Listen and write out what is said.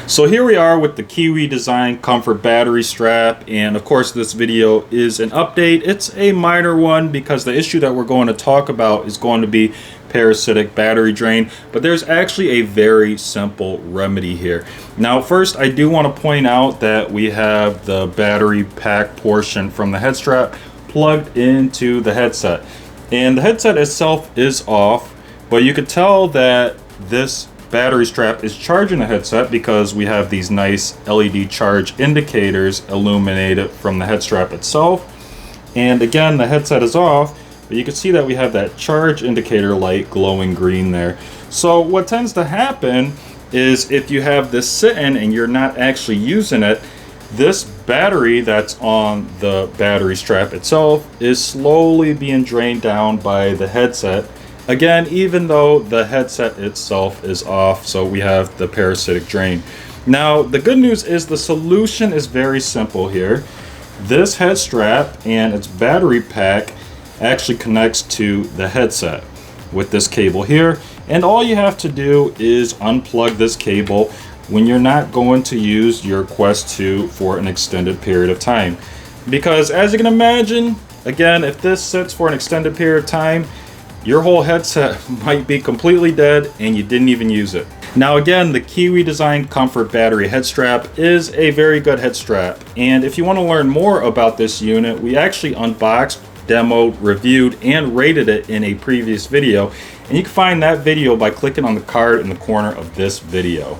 So here we are with the Kiwi Design Comfort Battery Strap, and of course this video is an update. It's a minor one because the issue that we're going to talk about is going to be parasitic battery drain, but there's actually a very simple remedy here. Now first, I do want to point out that we have the battery pack portion from the head strap plugged into the headset, and the headset itself is off, but you could tell that this battery strap is charging the headset because we have these nice LED charge indicators illuminated from the head strap itself. And again, the headset is off, but you can see that we have that charge indicator light glowing green there. So what tends to happen is if you have this sitting and you're not actually using it, this battery that's on the battery strap itself is slowly being drained down by the headset. Again, even though the headset itself is off, so we have the parasitic drain. Now, the good news is the solution is very simple here. This head strap and its battery pack actually connects to the headset with this cable here. And all you have to do is unplug this cable when you're not going to use your Quest 2 for an extended period of time. Because as you can imagine, again, if this sits for an extended period of time, your whole headset might be completely dead and you didn't even use it. Now again, the Kiwi Design Comfort Battery Head Strap is a very good head strap. And if you want to learn more about this unit, we actually unboxed, demoed, reviewed, and rated it in a previous video. And you can find that video by clicking on the card in the corner of this video.